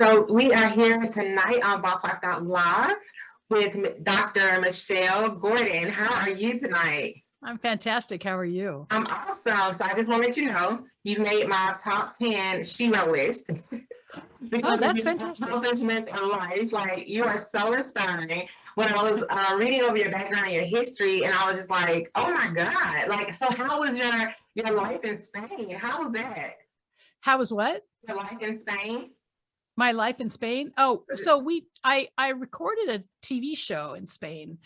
So we are here tonight on Boss Life Live with Dr. Michelle Gordon. How are you tonight? I'm fantastic. How are you? I'm awesome. So I just want to let you know, you made my top 10 Shiro list. Oh, that's fantastic. Accomplishments in life. Like, you are so inspiring. When I was reading over your background and your history, and I was just like, oh my God. Like, so how was your life in Spain? How was that? How was what? Your life in Spain? My life in Spain? Oh, so I recorded a TV show in Spain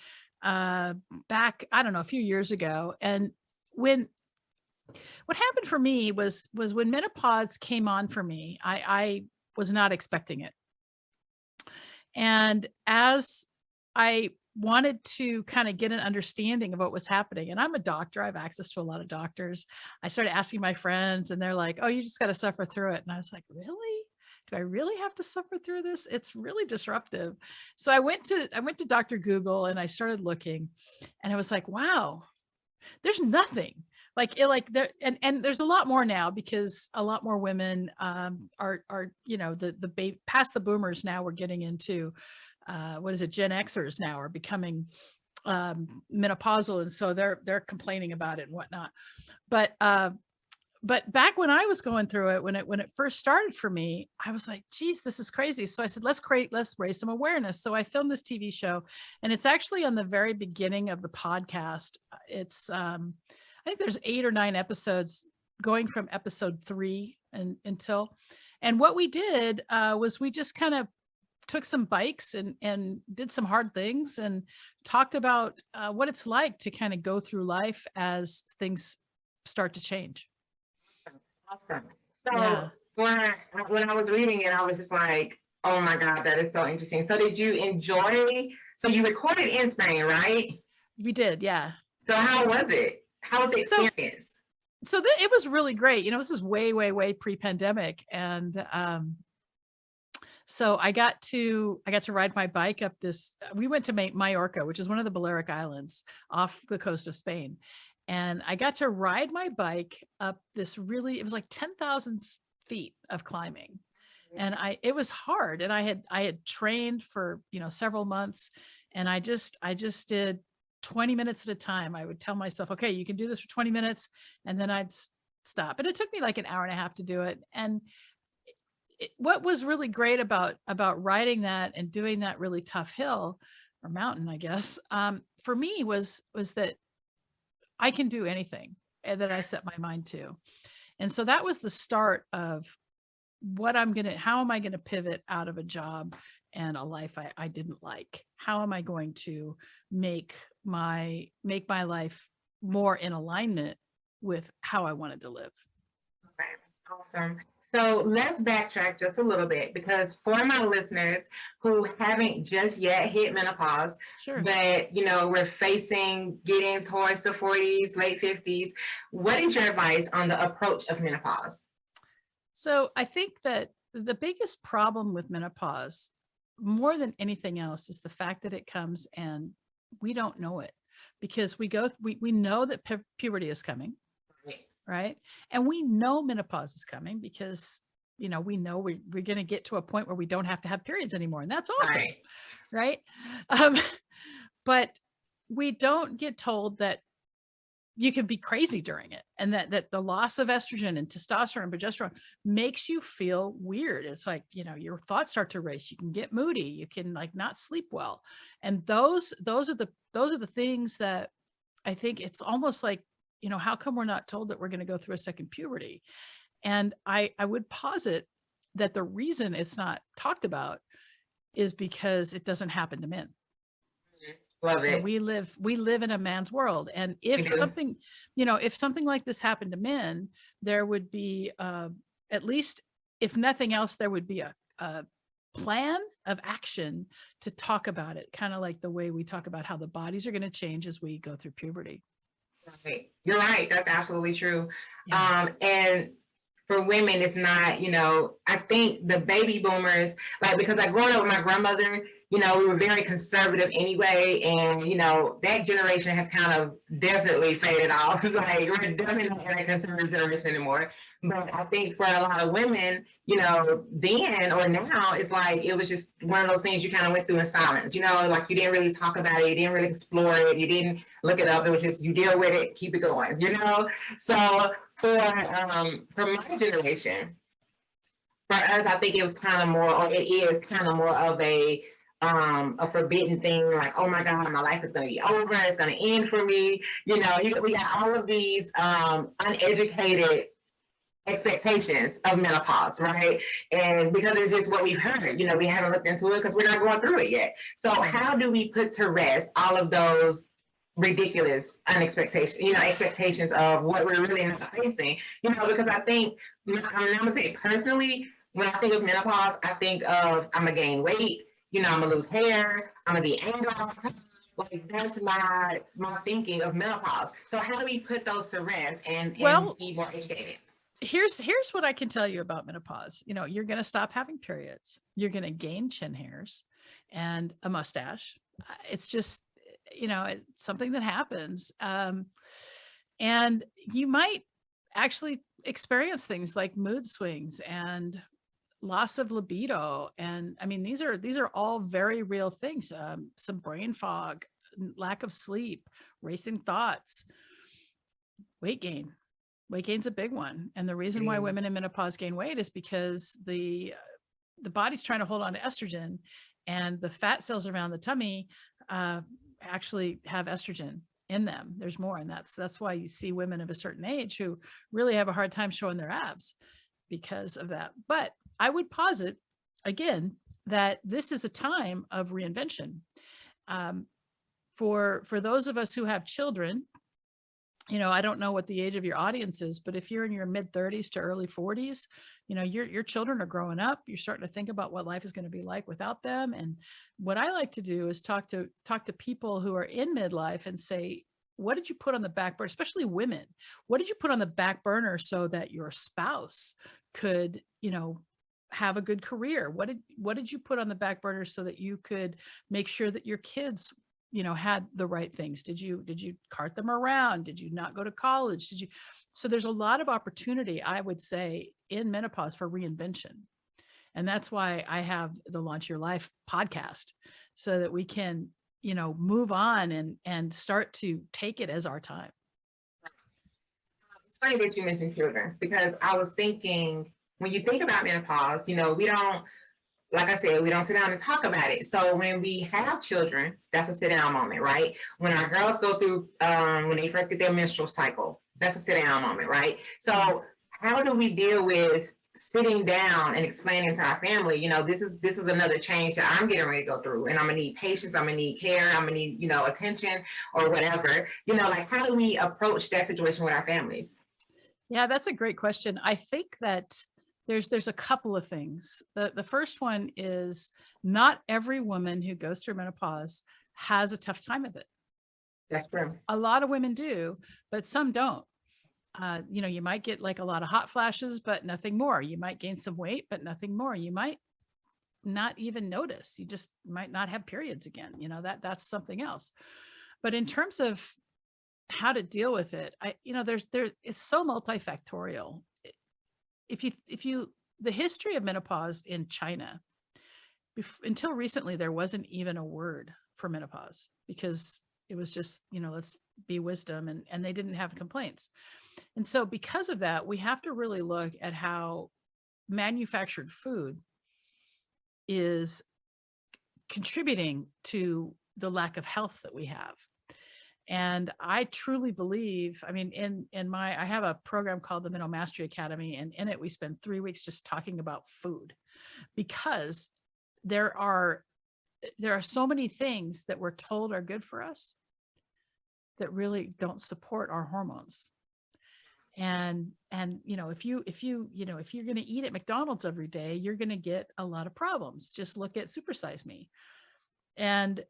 back, I don't know, a few years ago. And what happened for me was when menopause came on for me, I was not expecting it. And as I wanted to kind of get an understanding of what was happening, and I'm a doctor, I have access to a lot of doctors. I started asking my friends and they're like, oh, you just got to suffer through it. And I was like, really? Do I really have to suffer through this? It's really disruptive. So I went to Dr. Google and I started looking, and I was like, wow, there's nothing like it, like there, and there's a lot more now because a lot more women are past the boomers now. We're getting into what is it? Gen Xers now are becoming menopausal, and so they're complaining about it and whatnot. But back when I was going through it, when it first started for me, I was like, geez, this is crazy. So I said, let's raise some awareness. So I filmed this TV show, and it's actually on the very beginning of the podcast. It's, I think there's 8 or 9 episodes going from episode 3 and what we did was we just kind of took some bikes and did some hard things and talked about what it's like to kind of go through life as things start to change. Awesome. So yeah. when I was reading it, I was just like, oh my God, that is so interesting. So did you enjoy, so you recorded in Spain, right? We did, yeah. So how was it? How was the experience? So it was really great. This is way pre-pandemic. And so I got to ride my bike up we went to Mallorca, which is one of the Balearic Islands off the coast of Spain. And I got to ride my bike up this it was like 10,000 feet of climbing. And it was hard. And I had trained for, several months, and I just did 20 minutes at a time. I would tell myself, okay, you can do this for 20 minutes. And then I'd stop. And it took me like an hour and a half to do it. And what was really great about riding that and doing that really tough hill or mountain, I guess, for me was that I can do anything that I set my mind to. And so that was the start of how am I going to pivot out of a job and a life I didn't like? How am I going to make my life more in alignment with how I wanted to live? Okay, awesome. So let's backtrack just a little bit, because for my listeners who haven't just yet hit menopause, sure, but we're facing getting towards the 40s, late 50s, what is your advice on the approach of menopause? So I think that the biggest problem with menopause, more than anything else, is the fact that it comes and we don't know it, because we know that puberty is coming. Right. And we know menopause is coming because, we know we're going to get to a point where we don't have to have periods anymore. And that's awesome. Right. But we don't get told that you can be crazy during it, and that the loss of estrogen and testosterone and progesterone makes you feel weird. It's like, your thoughts start to race. You can get moody. You can not sleep well. And those are the things that I think it's almost like, how come we're not told that we're going to go through a second puberty? And I would posit that the reason it's not talked about is because it doesn't happen to men. Love it. And we live in a man's world. And if something like this happened to men, there would be, at least if nothing else, there would be a plan of action to talk about it. Kind of like the way we talk about how the bodies are going to change as we go through puberty. Right. You're right. That's absolutely true. Yeah. And for women, it's not, I think the baby boomers, because growing up with my grandmother, we were very conservative anyway. And, that generation has kind of definitely faded off. Like, we're definitely not in a conservative generation anymore. But I think for a lot of women, then or now, it's like it was just one of those things you kind of went through in silence, like you didn't really talk about it, you didn't really explore it, you didn't look it up. It was just you deal with it, keep it going, So for my generation, for us, I think it was kind of more, or it is kind of more of a forbidden thing, like, oh my God, my life is going to be over, it's going to end for me. We got all of these uneducated expectations of menopause, right? And because it's just what we've heard, we haven't looked into it because we're not going through it yet. So how do we put to rest all of those ridiculous expectations of what we're really not facing? Because I think, I'm gonna say personally, when I think of menopause, I think of I'm gonna gain weight, I'm gonna lose hair, I'm gonna be angry all the time. Like, that's my thinking of menopause. So how do we put those to rest and be more educated? Here's what I can tell you about menopause. You're going to stop having periods. You're going to gain chin hairs and a mustache. It's just, it's something that happens. And you might actually experience things like mood swings and loss of libido. And I mean, these are all very real things. Some brain fog, lack of sleep, racing thoughts, weight gain. Weight gain's a big one. And the reason why women in menopause gain weight is because the body's trying to hold on to estrogen, and the fat cells around the tummy actually have estrogen in them. There's more. And that's why you see women of a certain age who really have a hard time showing their abs because of that. But I would posit again that this is a time of reinvention. For those of us who have children, I don't know what the age of your audience is, but if you're in your mid 30s to early 40s, your children are growing up. You're starting to think about what life is going to be like without them. And what I like to do is talk to people who are in midlife and say, what did you put on the back burner, especially women? What did you put on the back burner so that your spouse could, have a good career? What did you put on the back burner so that you could make sure that your kids had the right things? Did you cart them around? Did you not go to college? So there's a lot of opportunity, I would say, in menopause for reinvention. And that's why I have the Launch Your Life podcast, so that we can, move on and start to take it as our time. It's funny that you mentioned children, because I was thinking, when you think about menopause, we don't, like I said, we don't sit down and talk about it. So when we have children, that's a sit down moment, right? When our girls go through, when they first get their menstrual cycle, that's a sit down moment, right? So how do we deal with sitting down and explaining to our family, this is another change that I'm getting ready to go through, and I'm gonna need patience, I'm gonna need care, I'm gonna need, attention or whatever, like, how do we approach that situation with our families? Yeah, that's a great question. I think that there's a couple of things. The first one is, not every woman who goes through menopause has a tough time of it. That's true. A lot of women do, but some don't. You might get like a lot of hot flashes, but nothing more. You might gain some weight, but nothing more. You might not even notice. You just might not have periods again. That's something else. But in terms of how to deal with it, it's so multifactorial. The history of menopause in China, until recently, there wasn't even a word for menopause, because it was just, let's be wisdom, and they didn't have complaints. And so because of that, we have to really look at how manufactured food is contributing to the lack of health that we have. And I truly believe, I have a program called the Mental Mastery Academy, and in it, we spend 3 weeks just talking about food, because there are so many things that we're told are good for us that really don't support our hormones. And if you're going to eat at McDonald's every day, you're going to get a lot of problems. Just look at Super Size Me. And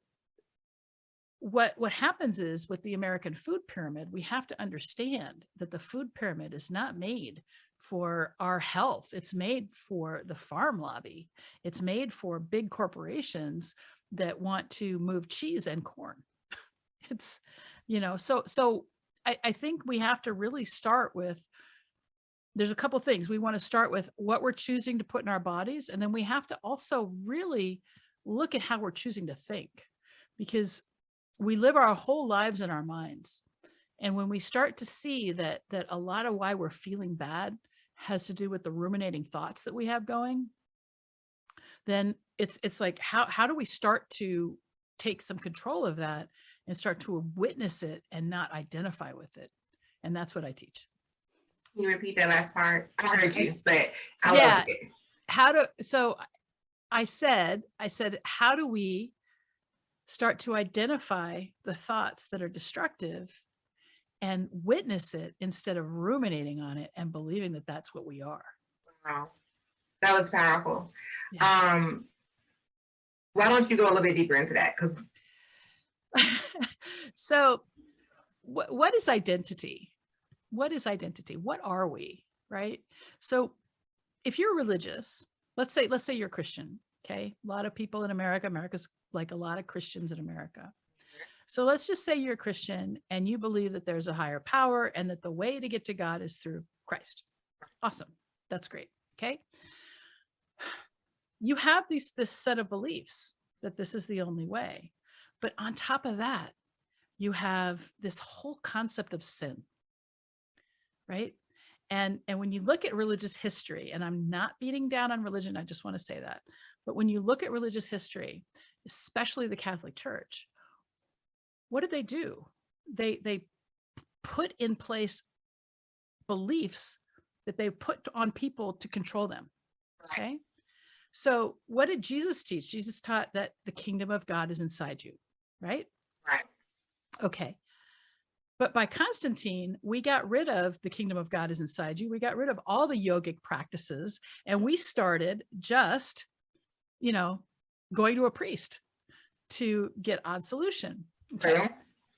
what happens is, with the American food pyramid, we have to understand that the food pyramid is not made for our health. It's made for the farm lobby. It's made for big corporations that want to move cheese and corn. It's, so I think we have to really start with, there's a couple things. We want to start with what we're choosing to put in our bodies. And then we have to also really look at how we're choosing to think, because we live our whole lives in our minds. And when we start to see that a lot of why we're feeling bad has to do with the ruminating thoughts that we have going, then it's like, how do we start to take some control of that and start to witness it and not identify with it? And that's what I teach. Can you repeat that last part? I heard you, but I Yeah. love it. So I said, how do we start to identify the thoughts that are destructive and witness it instead of ruminating on it and believing that that's what we are? Wow. That was powerful. Yeah. Why don't you go a little bit deeper into that? Because so what is identity? What is identity? What are we? Right? So if you're religious, let's say you're Christian. Okay. A lot of people in America's like a lot of Christians in America. So let's just say you're a Christian and you believe that there's a higher power and that the way to get to God is through Christ. Awesome. That's great. Okay. You have this set of beliefs that this is the only way. But on top of that, you have this whole concept of sin, right? And when you look at religious history, and I'm not beating down on religion, I just want to say that. But when you look at religious history, especially the Catholic Church, what did they do? They put in place beliefs that they put on people to control them. Okay. So what did Jesus teach? Jesus taught that the kingdom of God is inside you, right? right. Okay. But by Constantine, we got rid of the kingdom of God is inside you. We got rid of all the yogic practices and we started just, going to a priest to get absolution. Okay. True.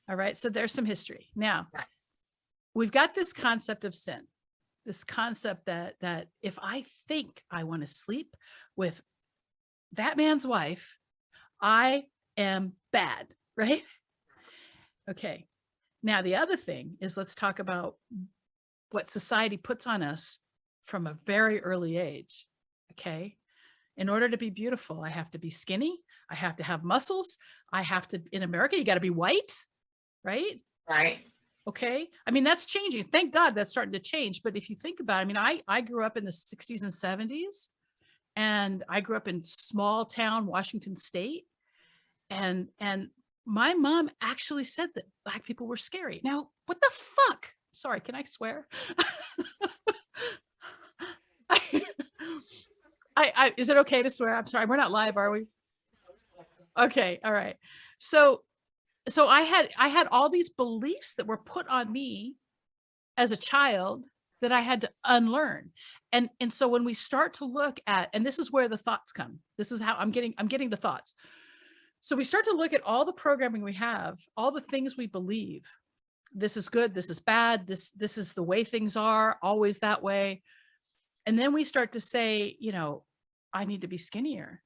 All right. So there's some history. Now, we've got this concept of sin, this concept that if I think I want to sleep with that man's wife, I am bad, right? Okay. Now, the other thing is, let's talk about what society puts on us from a very early age. Okay. In order to be beautiful, I have to be skinny. I have to have muscles. In America, you got to be white, right? Right. Okay. I mean, that's changing. Thank God that's starting to change. But if you think about it, I mean, I grew up in the 60s and 70s, and I grew up in small town, Washington State. And my mom actually said that Black people were scary. Now, what the fuck? Sorry, can I swear? Is it okay to swear? I'm sorry. We're not live, are we? Okay. All right. So I had all these beliefs that were put on me as a child that I had to unlearn. And so when we start to look at, and this is where the thoughts come, this is how I'm getting the thoughts. So we start to look at all the programming we have, all the things we believe. This is good. This is bad. This is the way things are, always that way. And then we start to say, I need to be skinnier.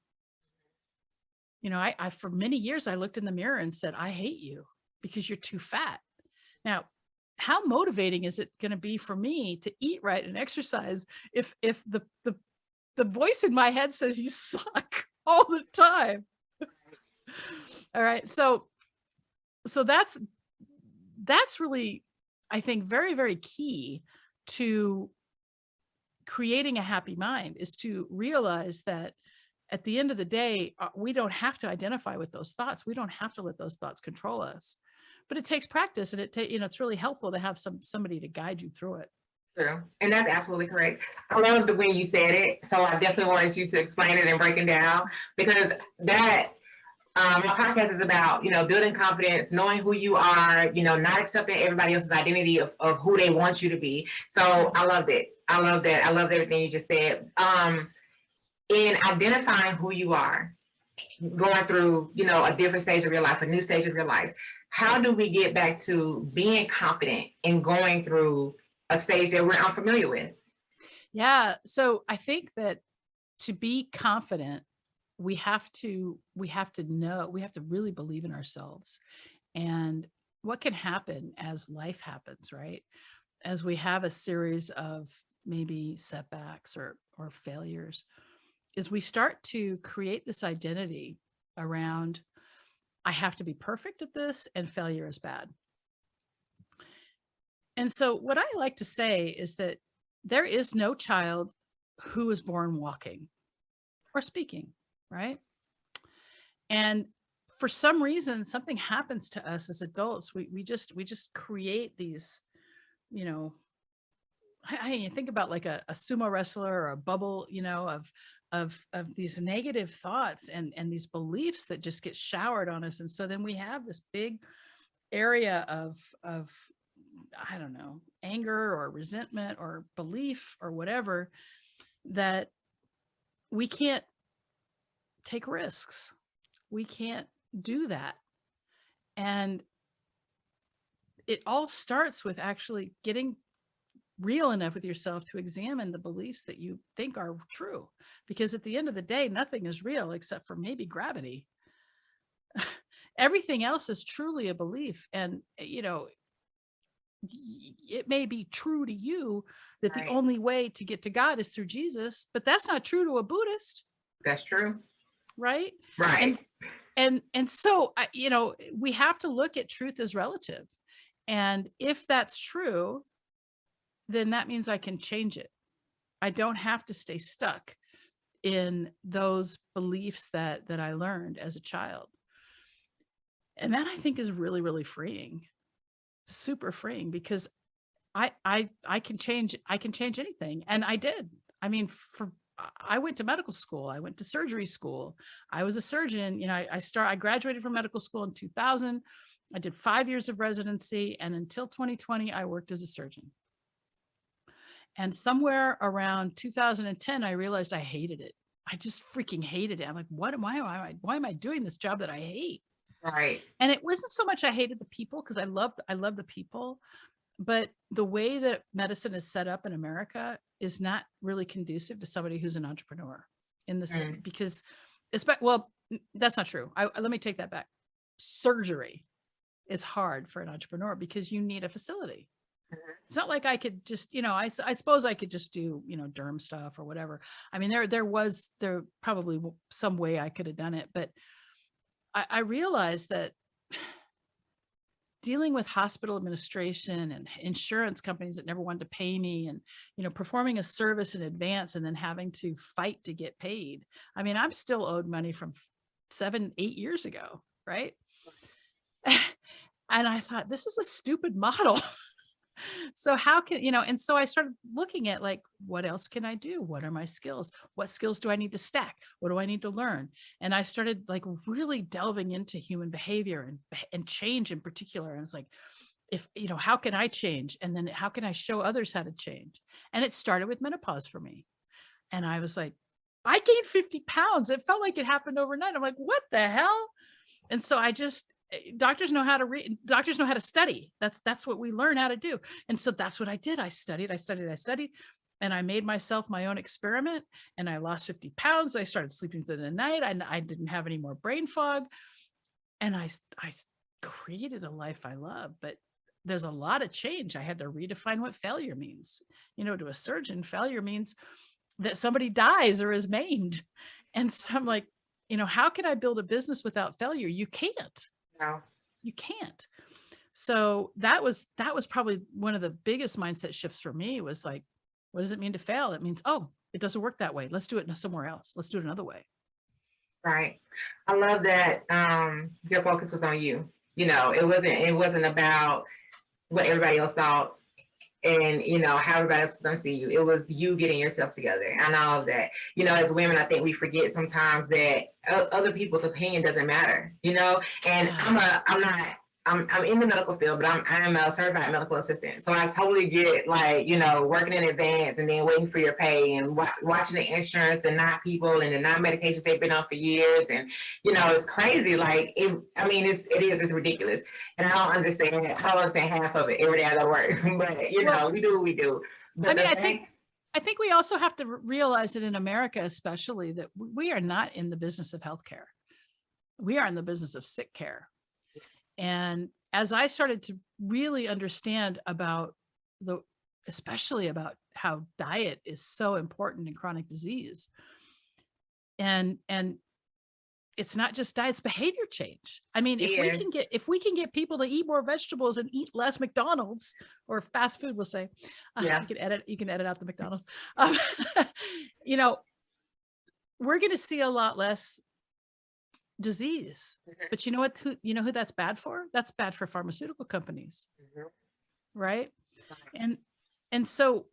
I for many years, I looked in the mirror and said, I hate you because you're too fat. Now, how motivating is it going to be for me to eat right and exercise if the voice in my head says you suck all the time? All right. So that's really, I think, very, very key to creating a happy mind, is to realize that at the end of the day, we don't have to identify with those thoughts. We don't have to let those thoughts control us, but it takes practice, and it's really helpful to have somebody to guide you through it. True. And that's absolutely correct. I loved when you said it. So I definitely wanted you to explain it and break it down, because that my podcast is about, building confidence, knowing who you are, not accepting everybody else's identity of who they want you to be. So I loved it. I love that. I loved everything you just said. In identifying who you are, going through, a different stage of your life, a new stage of your life, how do we get back to being confident in going through a stage that we're unfamiliar with? Yeah. So I think that to be confident, we have to know, we have to really believe in ourselves. And what can happen as life happens, right? As we have a series of maybe setbacks or failures, is we start to create this identity around, I have to be perfect at this and failure is bad. And so what I like to say is that there is no child who is born walking or speaking, right? And for some reason, something happens to us as adults. We just create these, you know, I think about like a sumo wrestler or a bubble, of these negative thoughts and these beliefs that just get showered on us. And so then we have this big area of I don't know, anger or resentment or belief or whatever, that we can't take risks. We can't do that. And it all starts with actually getting real enough with yourself to examine the beliefs that you think are true. Because at the end of the day, nothing is real except for maybe gravity. Everything else is truly a belief. And, it may be true to you that the Right. only way to get to God is through Jesus, but that's not true to a Buddhist, That's true. right? Right. And so we have to look at truth as relative. And if that's true, then that means I can change it. I don't have to stay stuck in those beliefs that I learned as a child. And that, I think, is really, really freeing. Super freeing, because I can change anything. And I did. I mean, I went to medical school. I went to surgery school. I was a surgeon. I graduated from medical school in 2000. I did 5 years of residency. And until 2020, I worked as a surgeon. And somewhere around 2010, I realized I hated it. I just freaking hated it. I'm like, why am I doing this job that I hate? Right. And it wasn't so much I hated the people, because I love the people, but the way that medicine is set up in America is not really conducive to somebody who's an entrepreneur in this, because that's not true. Let me take that back. Surgery is hard for an entrepreneur because you need a facility. It's not like I could just, I suppose I could just do, derm stuff or whatever. I mean, there probably some way I could have done it, but I realized that dealing with hospital administration and insurance companies that never wanted to pay me, and, performing a service in advance and then having to fight to get paid. I mean, I'm still owed money from 7-8 years ago. Right. And I thought, this is a stupid model. So how can, and so I started looking at, like, what else can I do? What are my skills? What skills do I need to stack? What do I need to learn? And I started, like, really delving into human behavior and change in particular. And it's like, how can I change? And then how can I show others how to change? And it started with menopause for me. And I was like, I gained 50 pounds. It felt like it happened overnight. I'm like, what the hell? And so doctors know how to read, doctors know how to study. That's what we learn how to do. And so that's what I did. I studied, and I made myself my own experiment, and I lost 50 pounds. I started sleeping through the night. I didn't have any more brain fog, and I created a life I love. But there's a lot of change. I had to redefine what failure means. To a surgeon, failure means that somebody dies or is maimed. And so I'm like, how can I build a business without failure? You can't. No. You can't. So that was probably one of the biggest mindset shifts for me, was like, what does it mean to fail? It means, oh, it doesn't work that way. Let's do it somewhere else. Let's do it another way. Right. I love that your focus was on you. It wasn't about what everybody else thought and how everybody else is going to see you. It was you getting yourself together and all of that. As women, I think we forget sometimes that other people's opinion doesn't matter. And I'm in the medical field, but I'm a certified medical assistant. So I totally get, like, working in advance and then waiting for your pay and watching the insurance and not people and the non-medications they've been on for years. And, it's crazy. Like, it's ridiculous. And I don't understand half of it every day I go to work. But, we do what we do. But I mean, I think we also have to realize that in America, especially, that we are not in the business of healthcare. We are in the business of sick care. And as I started to really understand about the, especially about how diet is so important in chronic disease, and it's not just diet, it's behavior change. I mean, Yes. if we can get people to eat more vegetables and eat less McDonald's or fast food, we'll say, Yeah. you can edit out the McDonald's. Um, you know, we're going to see a lot less disease. Mhm. But you know who that's bad for? That's bad for pharmaceutical companies, Mhm. right? Right. And so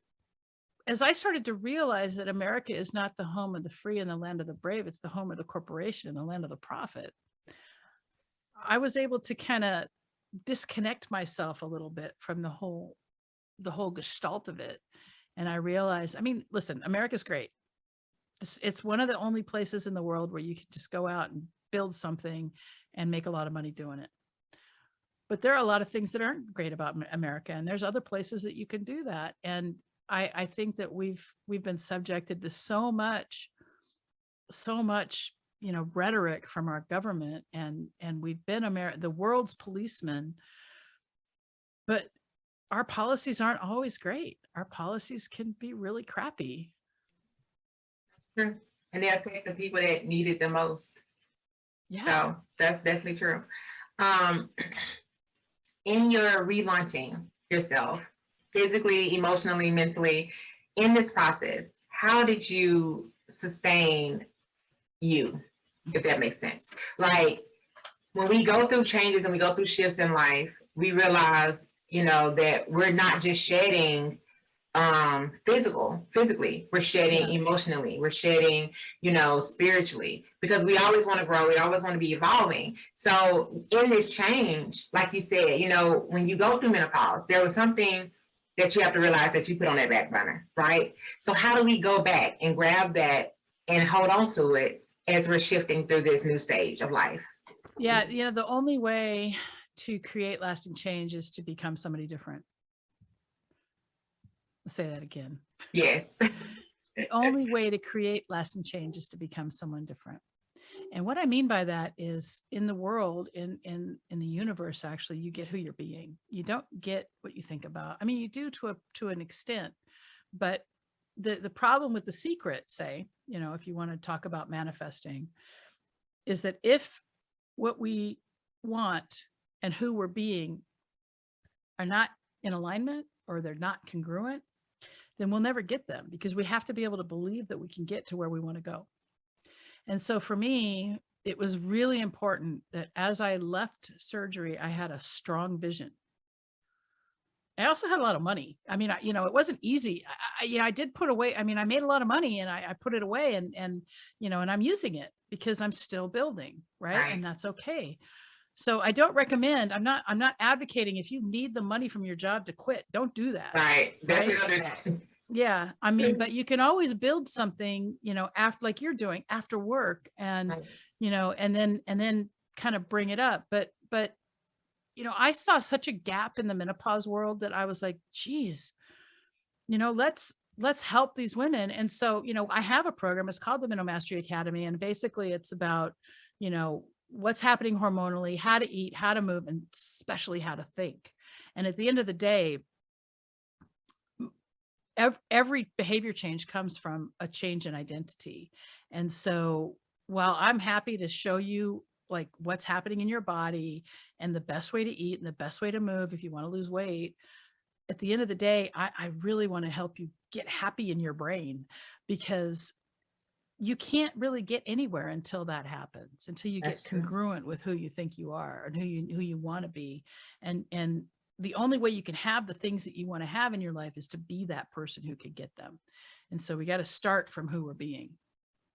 as I started to realize that America is not the home of the free and the land of the brave, it's the home of the corporation and the land of the profit. I was able to kind of disconnect myself a little bit from the whole gestalt of it. And I realized, I mean, listen, America's great. It's one of the only places in the world where you can just go out and build something and make a lot of money doing it. But there are a lot of things that aren't great about America, and there's other places that you can do that. And I think that we've been subjected to so much, rhetoric from our government, and we've been the world's policemen, but our policies aren't always great. Our policies can be really crappy. True. And they affect the people that need it the most. Yeah. So that's definitely true. Um, in your relaunching yourself, physically, emotionally, mentally, in this process, how did you sustain you, if that makes sense? Like when we go through changes and we go through shifts in life, we realize, that we're not just shedding physically, we're shedding Yeah. emotionally, we're shedding, spiritually, because we always want to grow, we always want to be evolving. So in this change, like you said, when you go through menopause, there was something that you have to realize that you put on that back burner, right? So how do we go back and grab that and hold on to it as we're shifting through this new stage of life? Yeah. The only way to create lasting change is to become somebody different. I'll say that again. Yes. The only way to create lasting change is to become someone different. And what I mean by that is in the world, in the universe, actually, you get who you're being. You don't get what you think about. I mean, you do to an extent, but the problem with The Secret, say, if you want to talk about manifesting, is that if what we want and who we're being are not in alignment, or they're not congruent, then we'll never get them, because we have to be able to believe that we can get to where we want to go. And so for me, it was really important that as I left surgery, I had a strong vision. I also had a lot of money. I mean, it wasn't easy. I did put away. I mean, I made a lot of money, and I put it away, and I'm using it because I'm still building, right? Right. And that's okay. So I don't recommend. I'm not advocating if you need the money from your job to quit. Don't do that, Right. right? Definitely don't do that. Yeah, I mean, but you can always build something, after, like you're doing, after work, and Right. and then kind of bring it up. But I saw such a gap in the menopause world that I was like, geez, let's help these women. And so, I have a program. It's called the Mental Mastery Academy, and basically it's about, what's happening hormonally, how to eat, how to move, and especially how to think. And at the end of the day, every behavior change comes from a change in identity. And so while I'm happy to show you like what's happening in your body and the best way to eat and the best way to move if you want to lose weight, at the end of the day, I really want to help you get happy in your brain, because you can't really get anywhere until that happens, until you That's get true. congruent with who you think you are and who you want to be. And the only way you can have the things that you want to have in your life is to be that person who can get them. And so we got to start from who we're being.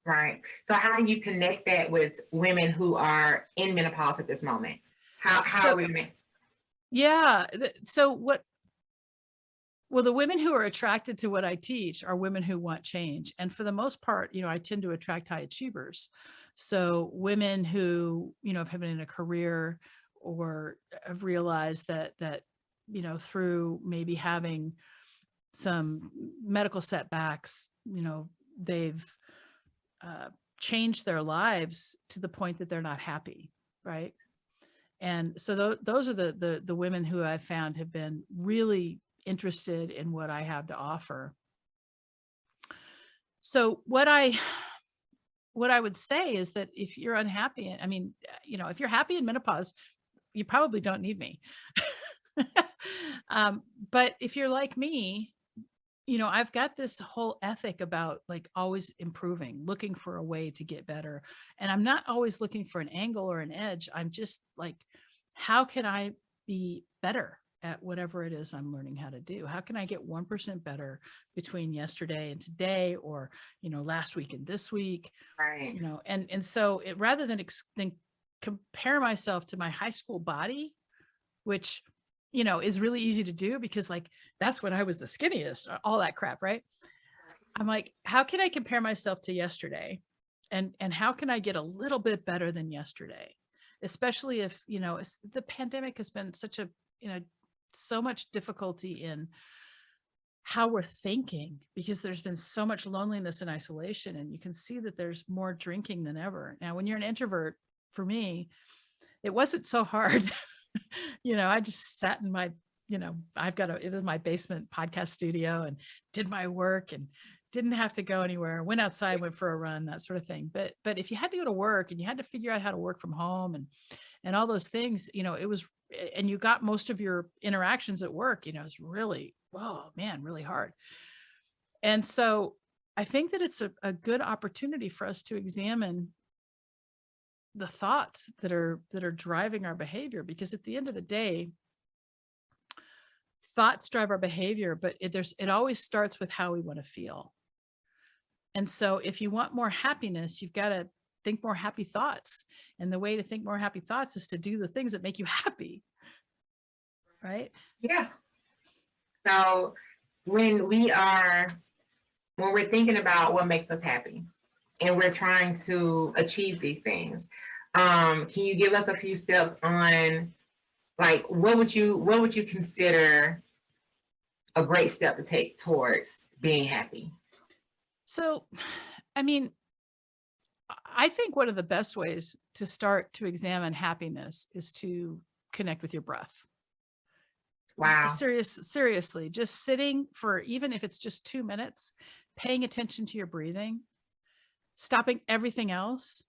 Right. So how do you connect that with women who are in menopause at this moment? How So are we? yeah, so what well, the women who are attracted to what I teach are women who want change. And for the most part, I tend to attract high achievers. So women who, have been in a career or have realized that through maybe having some medical setbacks, they've changed their lives to the point that they're not happy, right? And so those are the women who I've found have been really interested in what I have to offer. So what I would say is that if you're unhappy, I mean, if you're happy in menopause, you probably don't need me. But if you're like me, I've got this whole ethic about like always improving, looking for a way to get better. And I'm not always looking for an angle or an edge. I'm just like, how can I be better at whatever it is I'm learning how to do? How can I get 1% better between yesterday and today, or, last week and this week, Right. And so rather than compare myself to my high school body, which, is really easy to do because like, that's when I was the skinniest, all that crap. Right. I'm like, how can I compare myself to yesterday? And how can I get a little bit better than yesterday? Especially if, the pandemic has been such a, so much difficulty in how we're thinking, because there's been so much loneliness and isolation, and you can see that there's more drinking than ever. Now, when you're an introvert, for me, it wasn't so hard. I just sat in my, it was my basement podcast studio and did my work and didn't have to go anywhere, went outside, went for a run, that sort of thing. But if you had to go to work and you had to figure out how to work from home and all those things, it was, and you got most of your interactions at work, it's really, oh man, really hard. And so I think that it's a good opportunity for us to examine the thoughts that are driving our behavior, because at the end of the day, thoughts drive our behavior, but it always starts with how we want to feel. And so if you want more happiness, you've got to think more happy thoughts. And the way to think more happy thoughts is to do the things that make you happy. Right? Yeah. So when we're thinking about what makes us happy and we're trying to achieve these things, can you give us a few steps on like what would you consider a great step to take towards being happy? So, I mean, I think one of the best ways to start to examine happiness is to connect with your breath. Wow. Seriously, just sitting for, even if it's just 2 minutes, paying attention to your breathing, stopping everything else.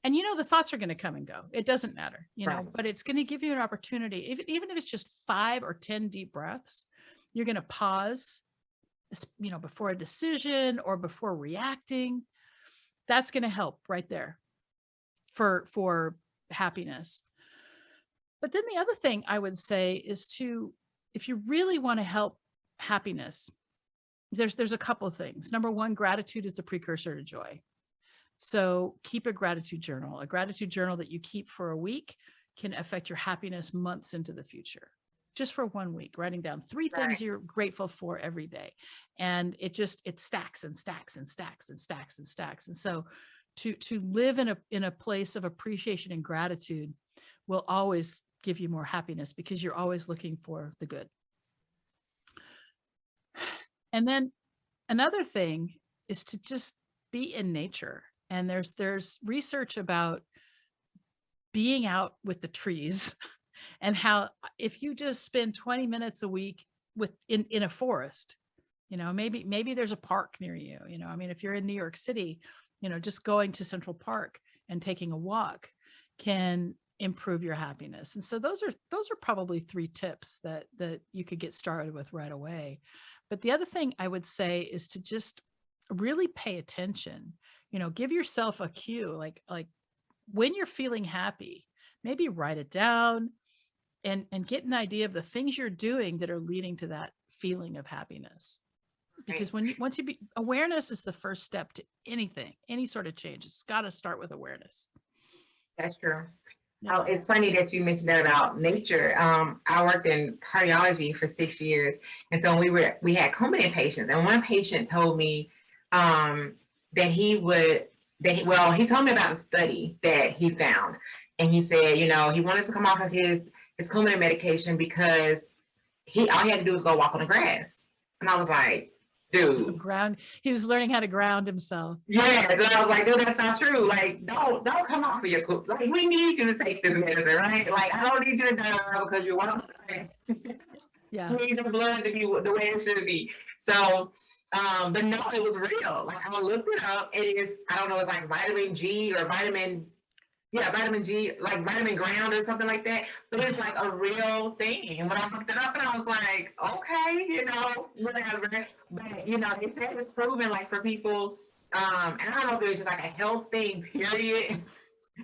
And, the thoughts are going to come and go. It doesn't matter, Right. but it's going to give you an opportunity. Even if it's just 5 or 10 deep breaths, you're going to pause, before a decision or before reacting. That's going to help right there for happiness. But then the other thing I would say is if you really want to help happiness, there's a couple of things. Number one, gratitude is the precursor to joy. So keep a gratitude journal. A gratitude journal that you keep for a week can affect your happiness months into the future. Just for 1 week, writing down 3 things you're grateful for every day. And it stacks and stacks and stacks and stacks and stacks. And so to live in a place of appreciation and gratitude will always give you more happiness, because you're always looking for the good. And then another thing is to just be in nature. And there's research about being out with the trees and how if you just spend 20 minutes a week in a forest, maybe there's a park near you, I mean, if you're in New York City, just going to Central Park and taking a walk can improve your happiness. And so those are probably 3 tips that you could get started with right away. But the other thing I would say is to just really pay attention, give yourself a cue, like when you're feeling happy, maybe write it down and get an idea of the things you're doing that are leading to that feeling of happiness. Because awareness is the first step to anything, any sort of change. It's got to start with awareness. That's true. Oh, it's funny that you mentioned that about nature. I worked in cardiology for 6 years. And so we had co-many patients, and one patient told me he told me about a study that he found. And he said, he wanted to come off of his co-many medication because all he had to do was go walk on the grass. And I was like, dude. Ground. He was learning how to ground himself. Yeah, and I was like, dude, that's not true. Like, don't come off of your cook. Like, we need you to take this medicine, right? Like, I don't need you to die because you want to. Yeah. We need the blood to be the way it should be. So, but no, it was real. Like, I looked it up. It is, I don't know, it's like vitamin G or vitamin G, like vitamin ground or something like that. But it's like a real thing. When I looked it up and I was like, okay, whatever. But they said it's proven like for people, and I don't know if it was just like a health thing, period.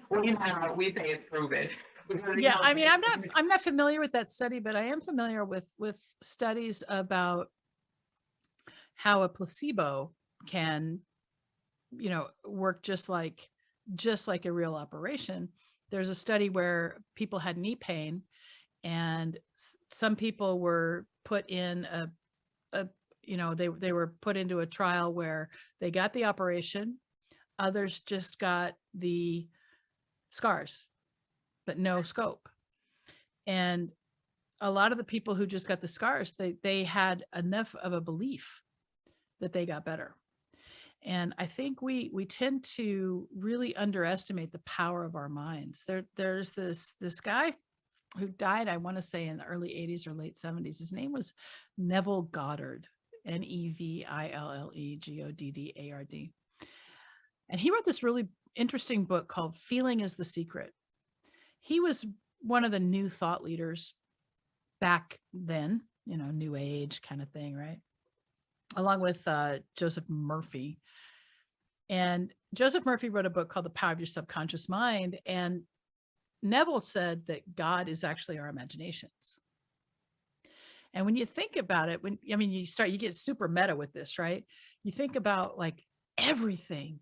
Well, how we say it's proven. Because, Yeah, I mean, I'm not familiar with that study, but I am familiar with studies about how a placebo can, work just like a real operation. There's a study where people had knee pain, and some people were put in they were put into a trial where they got the operation. Others just got the scars, but no scope. And a lot of the people who just got the scars, they had enough of a belief that they got better. And I think we tend to really underestimate the power of our minds. There's this guy who died, I want to say in the early 80s or late 70s. His name was Neville Goddard, Neville Goddard. And he wrote this really interesting book called Feeling is the Secret. He was one of the new thought leaders back then, new age kind of thing, right? Along with Joseph Murphy. And Joseph Murphy wrote a book called The Power of Your Subconscious Mind. And Neville said that God is actually our imaginations. And when you think about it, you get super meta with this, right? You think about like everything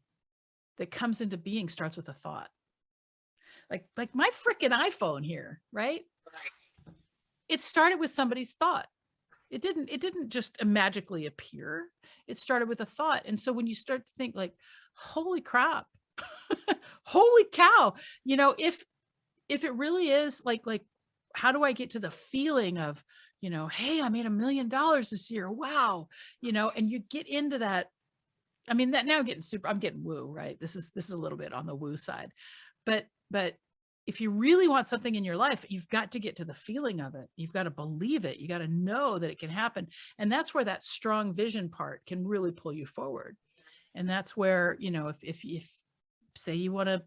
that comes into being starts with a thought. Like my freaking iPhone here, right? It started with somebody's thought. It didn't just magically appear. It started with a thought. And so when you start to think like, holy crap, holy cow, if it really is like, how do I get to the feeling of, hey, I made $1 million this year. Wow. And you get into that. I mean, that now I'm getting woo, right? This is a little bit on the woo side, but if you really want something in your life, you've got to get to the feeling of it. You've got to believe it. You got to know that it can happen. And that's where that strong vision part can really pull you forward. And that's where, if say you want to,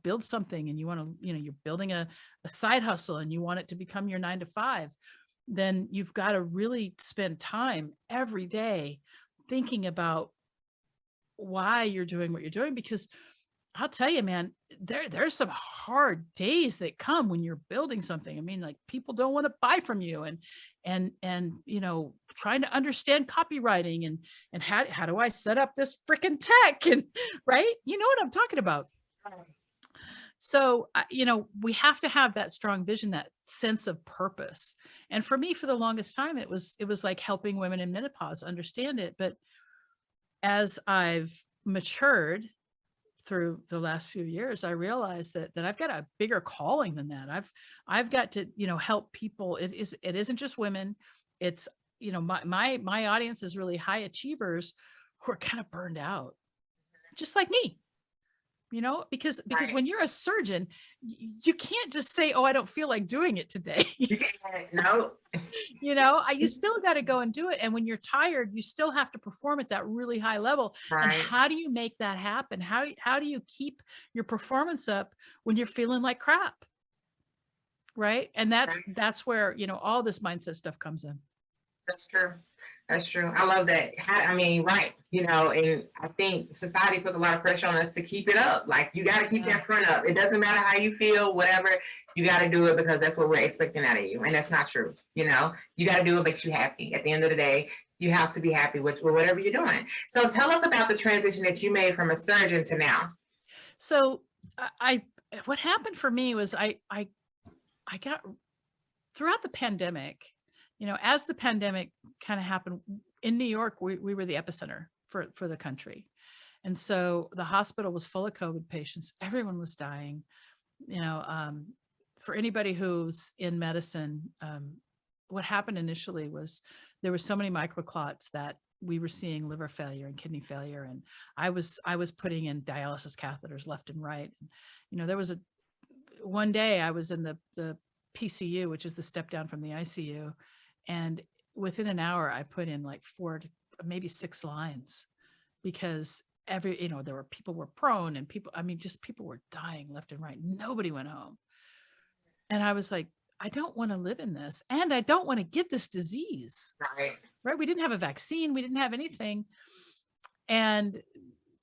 build something and you want to, you're building a side hustle and you want it to become your 9 to 5, then you've got to really spend time every day thinking about why you're doing what you're doing. Because I'll tell you, man, there's some hard days that come when you're building something. I mean, like people don't want to buy from you and trying to understand copywriting and how do I set up this freaking tech and right? You know what I'm talking about. So, we have to have that strong vision, that sense of purpose. And for me, for the longest time, it was like helping women in menopause understand it. But as I've matured through the last few years, I realized that I've got a bigger calling than that. I've got to, help people. It isn't just women. It's, my audience is really high achievers who are kind of burned out, just like me. Because Right. when you're a surgeon, you can't just say, oh, I don't feel like doing it today. No. You still got to go and do it. And when you're tired, you still have to perform at that really high level. Right. And how do you make that happen? How do you keep your performance up when you're feeling like crap? Right. And that's where, all this mindset stuff comes in. That's true. That's true. I love that. Right. And I think society puts a lot of pressure on us to keep it up. Like you got to keep that front up. It doesn't matter how you feel, whatever, you got to do it because that's what we're expecting out of you. And that's not true. You got to do what makes you happy. At the end of the day, you have to be happy with whatever you're doing. So tell us about the transition that you made from a surgeon to now. So what happened for me was I got throughout the pandemic, as the pandemic kind of happened in New York, we were the epicenter for the country. And so the hospital was full of COVID patients. Everyone was dying. For anybody who's in medicine, what happened initially was there were so many microclots that we were seeing liver failure and kidney failure. And I was putting in dialysis catheters left and right. And, there was one day I was in the PCU, which is the step down from the ICU. And within an hour, I put in like 4 to maybe 6 lines, because there were people were prone, and people were dying left and right. Nobody went home. And I was like, I don't want to live in this, and I don't want to get this disease. Right. We didn't have a vaccine. We didn't have anything. And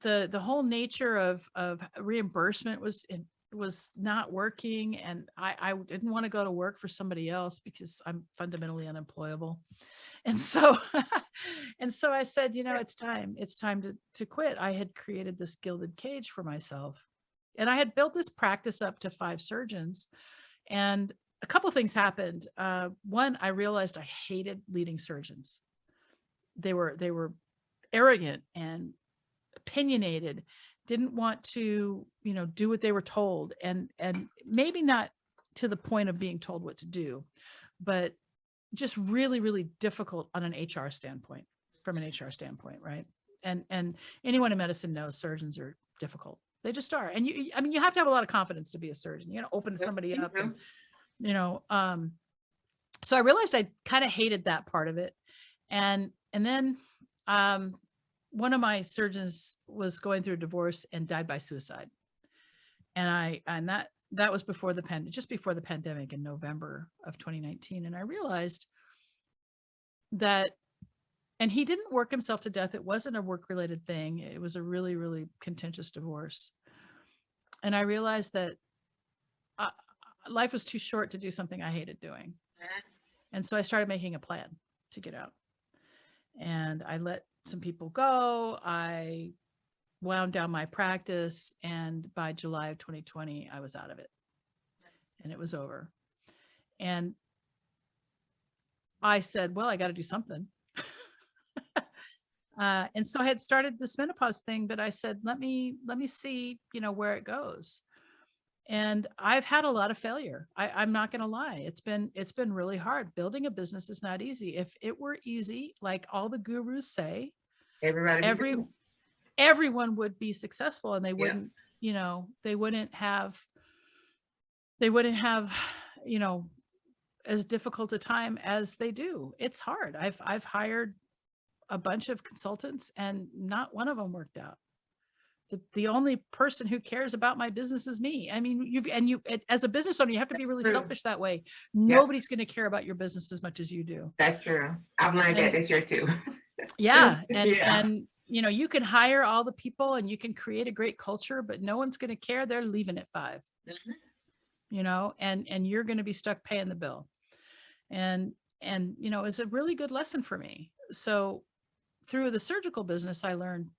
the whole nature of reimbursement was not working. And I didn't want to go to work for somebody else because I'm fundamentally unemployable. And so, I said, it's time to quit. I had created this gilded cage for myself, and I had built this practice up to 5 surgeons. And a couple of things happened. One, I realized I hated leading surgeons. They were arrogant and opinionated, didn't want to, do what they were told, and maybe not to the point of being told what to do, but just really, really difficult on an HR standpoint, right? And anyone in medicine knows surgeons are difficult. They just are. And you have to have a lot of confidence to be a surgeon. Open somebody up, and, so I realized I kind of hated that part of it. And then one of my surgeons was going through a divorce and died by suicide. And that was just before the pandemic in November of 2019. And I realized that, and he didn't work himself to death. It wasn't a work-related thing. It was a really, really contentious divorce. And I realized that life was too short to do something I hated doing. And so I started making a plan to get out. And I let some people go. I wound down my practice. And by July of 2020, I was out of it. And it was over. And I said, well, I got to do something. And so I had started this menopause thing, but I said, let me see, where it goes. And I've had a lot of failure. I'm not going to lie. It's been really hard. Building a business is not easy. If it were easy, like all the gurus say, everyone would be successful, and they wouldn't, they wouldn't have, as difficult a time as they do. It's hard. I've hired a bunch of consultants, and not one of them worked out. The only person who cares about my business is me. I mean, as a business owner, you have to be really selfish that way. Nobody's going to care about your business as much as you do. That's true. I've learned that this year too. Yeah. And you can hire all the people and you can create a great culture, but no one's going to care. They're leaving at 5, and you're going to be stuck paying the bill. And it's a really good lesson for me. So through the surgical business, I learned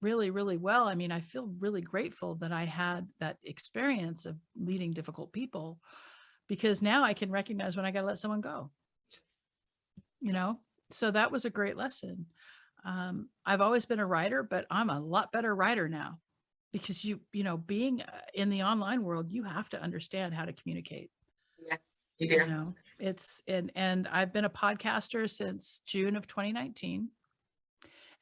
really, really well. I mean, I feel really grateful that I had that experience of leading difficult people, because now I can recognize when I got to let someone go, so that was a great lesson. I've always been a writer, but I'm a lot better writer now, because being in the online world, you have to understand how to communicate. Yes, you do. And I've been a podcaster since June of 2019.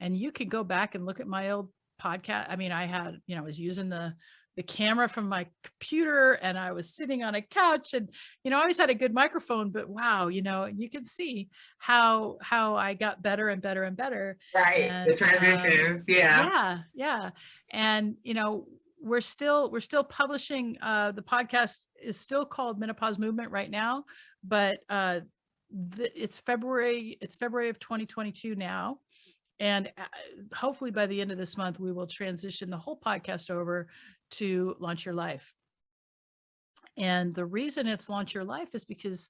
And you can go back and look at my old podcast. I mean, I was using the camera from my computer, and I was sitting on a couch, and, I always had a good microphone, but wow, you can see how I got better and better and better. Right. And, the transitions. Yeah. And, we're still publishing, the podcast is still called Menopause Movement right now, but, it's February of 2022 now. And hopefully by the end of this month, we will transition the whole podcast over to Launch Your Life. And the reason it's Launch Your Life is because,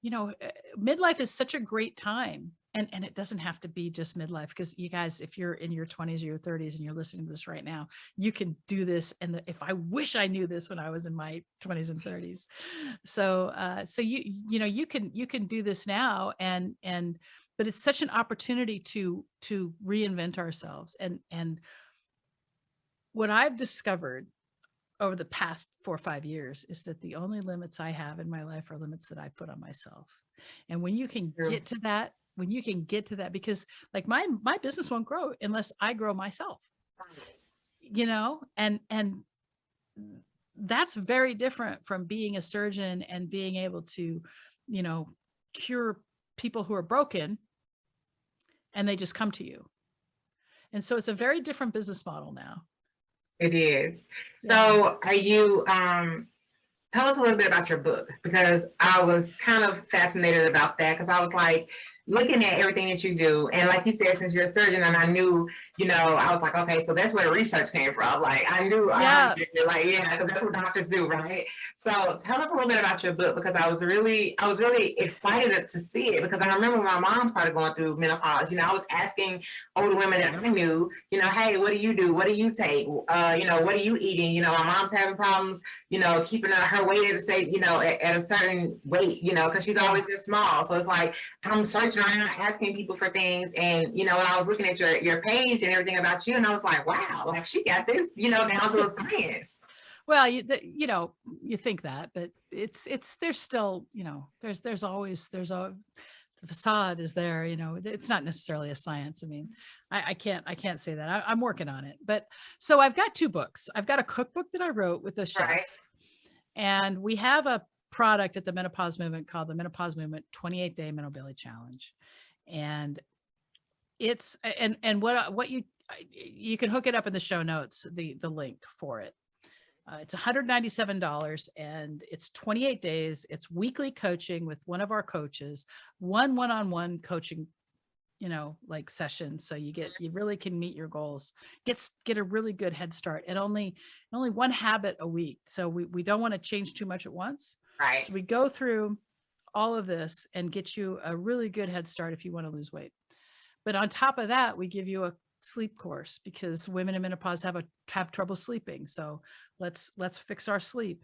midlife is such a great time. And it doesn't have to be just midlife, because you guys, if you're in your 20s or your 30s and you're listening to this right now, you can do this. And if I wish I knew this when I was in my 20s and 30s. So you can do this now, but it's such an opportunity to reinvent ourselves. And what I've discovered over the past 4 or 5 years is that the only limits I have in my life are limits that I put on myself. And when you can get to that when you can get to that, because like my business won't grow unless I grow myself, you know, and that's very different from being a surgeon and being able to, you know, cure people who are broken and they just come to you. And so it's a very different business model now. It is. Yeah. So are you, tell us a little bit about your book, because I was kind of fascinated about that, because I was like looking at everything that you do. And like you said, since you're a surgeon, and I knew, you know, I was like, okay, so that's where the research came from. Like I knew, Yeah. like, yeah, because that's what doctors do, right? So tell us a little bit about your book, because I was really excited to see it, because I remember when my mom started going through menopause, you know, I was asking older women that I knew, you know, hey, what do you do? What do you take? You know, what are you eating? You know, my mom's having problems, you know, keeping her weight at, say, you know, at a certain weight, you know, because she's always been small. So it's like I'm searching around, asking people for things, and you know, when I was looking at your page and everything about you, and I was like, wow, like she got this, you know, down to a science. Well, you know, you think that, but it's there's still, you know, there's always the facade is there, you know, it's not necessarily a science. I mean, I can't say that. I'm working on it. But so I've got 2 books. I've got a cookbook that I wrote with a chef. Right. And we have a product at the Menopause Movement called the Menopause Movement 28-day Menopause Challenge. And it's and what you can hook it up in the show notes, the link for it. It's $197 and it's 28 days. It's weekly coaching with one of our coaches, one-on-one coaching, you know, like session. So you really can meet your goals, get a really good head start, and only 1 habit a week. So we don't want to change too much at once. Right. So we go through all of this and get you a really good head start if you want to lose weight. But on top of that, we give you a sleep course, because women in menopause have trouble sleeping. So let's fix our sleep.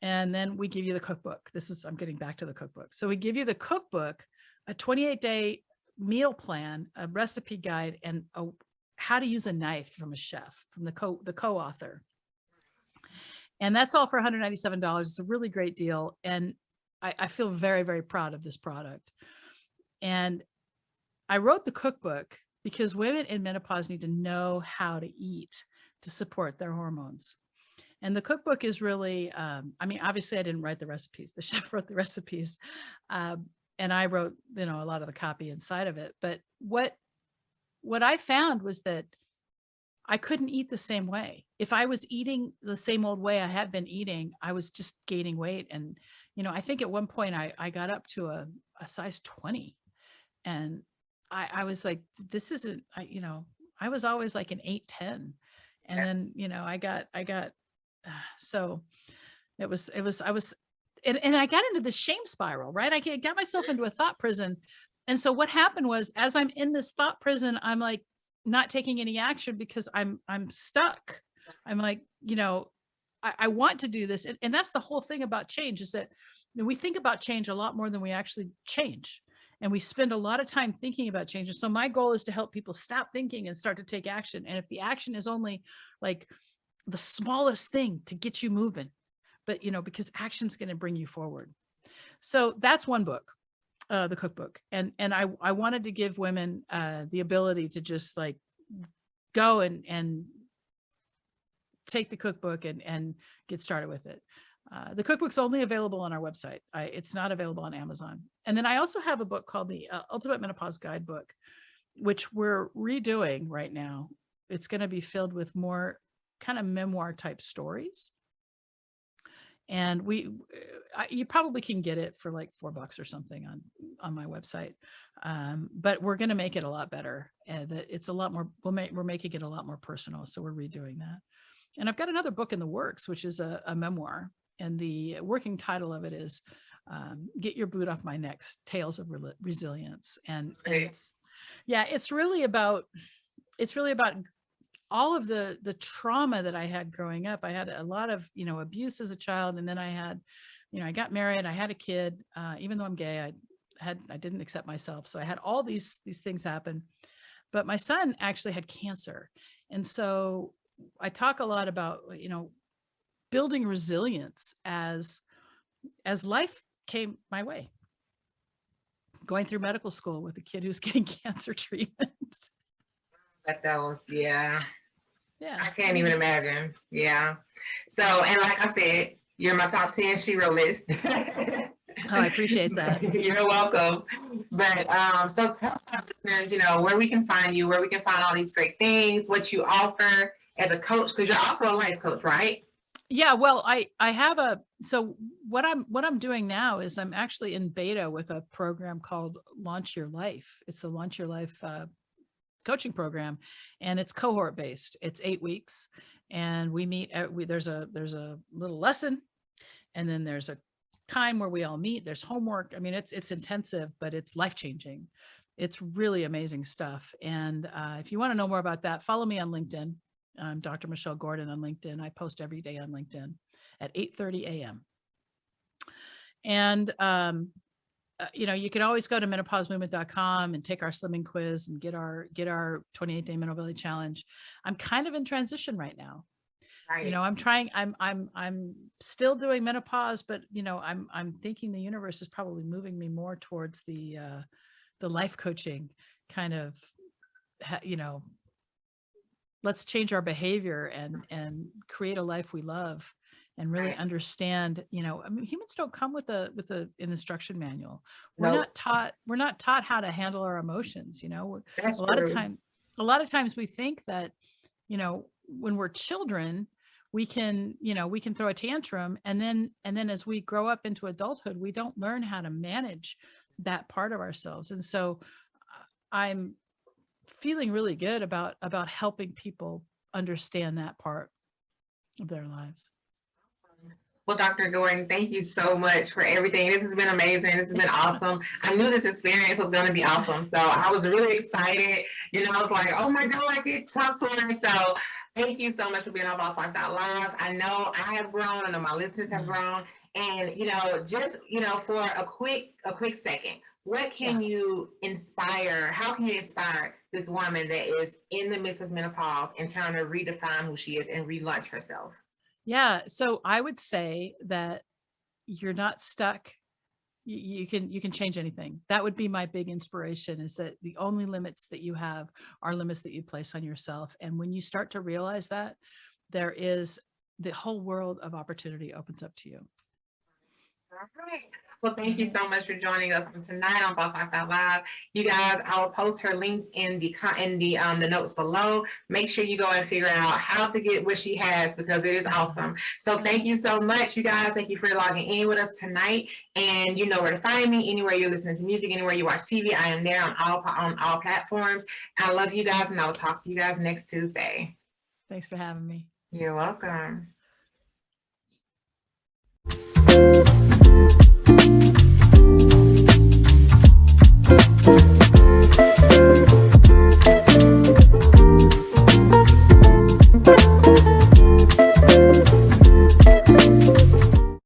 And then we give you the cookbook. I'm getting back to the cookbook. So we give you the cookbook, a 28-day meal plan, a recipe guide, and how to use a knife from a chef, from the co-author. And that's all for $197. It's a really great deal. And I feel very, very proud of this product. And I wrote the cookbook because women in menopause need to know how to eat to support their hormones. And the cookbook is really, I mean, obviously I didn't write the recipes. The chef wrote the recipes. And I wrote, you know, a lot of the copy inside of it. But what I found was that I couldn't eat the same way. If I was eating the same old way I had been eating, I was just gaining weight. And, you know, I think at one point I got up to a size 20. And I was like, this isn't, you know, I was always like an 8-10. And then, you know, I got, so I was, and I got into this shame spiral, right? I got myself into a thought prison. And so what happened was, as I'm in this thought prison, I'm like not taking any action because I'm stuck. I'm like, you know, I want to do this. And that's the whole thing about change, is that we think about change a lot more than we actually change. And we spend a lot of time thinking about changes. So my goal is to help people stop thinking and start to take action. And if the action is only like the smallest thing to get you moving, but, you know, because action's going to bring you forward. So that's one book, the cookbook. And I wanted to give women the ability to just like go and take the cookbook and get started with it. The cookbook's only available on our website. It's not available on Amazon. And then I also have a book called the Ultimate Menopause Guidebook, which we're redoing right now. It's going to be filled with more kind of memoir type stories. And you probably can get it for like $4 or something on my website. But we're going to make it a lot better. And it's a lot more, we're making it a lot more personal. So we're redoing that. And I've got another book in the works, which is a memoir. And the working title of it is Get Your Boot Off My Neck, Tales of Resilience. And it's really about all of the trauma that I had growing up. I had a lot of, you know, abuse as a child. And then I had, you know, I got married, I had a kid, even though I'm gay, I didn't accept myself. So I had all these things happen, but my son actually had cancer. And so I talk a lot about, you know, building resilience as life came my way. going through medical school with a kid who's getting cancer treatment. But those, yeah. Yeah. I can't even imagine. Yeah. So, and like I said, you're my top 10 Shiro list. Oh, I appreciate that. You're welcome. But so tell our listeners, you know, where we can find you, where we can find all these great things, what you offer as a coach, because you're also a life coach, right? Yeah, well, I have so what I'm doing now is I'm actually in beta with a program called Launch Your Life. It's a Launch Your Life coaching program, and it's cohort based. It's 8 weeks, and we meet. There's a little lesson, and then there's a time where we all meet. There's homework. I mean, it's intensive, but it's life changing. It's really amazing stuff. And if you want to know more about that, follow me on LinkedIn. I'm Dr. Michelle Gordon on LinkedIn. I post every day on LinkedIn at 8:30 a.m. And you know, you can always go to menopausemovement.com and take our slimming quiz and get our 28-day Menopause Challenge. I'm kind of in transition right now. Right. You know, I'm still doing menopause, but you know, I'm thinking the universe is probably moving me more towards the life coaching kind of, you know, let's change our behavior and create a life we love and really understand, you know, I mean, humans don't come with an instruction manual. We're Nope. not taught how to handle our emotions. You know, That's a lot true. of times we think that, you know, when we're children, we can throw a tantrum, and then as we grow up into adulthood, we don't learn how to manage that part of ourselves. And so I'm feeling really good about helping people understand that part of their lives. Well, Dr. Gordon, thank you so much for everything. This has been amazing. This has been awesome. I knew this experience was going to be awesome. So I was really excited. You know, I was like, oh my God, I get to talk to her. So thank you so much for being on Boss Life Live. I know I have grown. I know my listeners have grown. And, you know, just, you know, for a quick second, what can you inspire? How can you inspire this woman that is in the midst of menopause and trying to redefine who she is and relaunch herself? Yeah. So I would say that you're not stuck. You can change anything. That would be my big inspiration, is that the only limits that you have are limits that you place on yourself. And when you start to realize that, there is the whole world of opportunity opens up to you. All right. Well, thank you so much for joining us tonight on Boss Life Live. You guys, I will post her links in the notes below. Make sure you go and figure out how to get what she has, because it is awesome. So thank you so much, you guys. Thank you for logging in with us tonight. And you know where to find me. Anywhere you're listening to music, anywhere you watch TV, I am there on all platforms. I love you guys, and I will talk to you guys next Tuesday. Thanks for having me. You're welcome.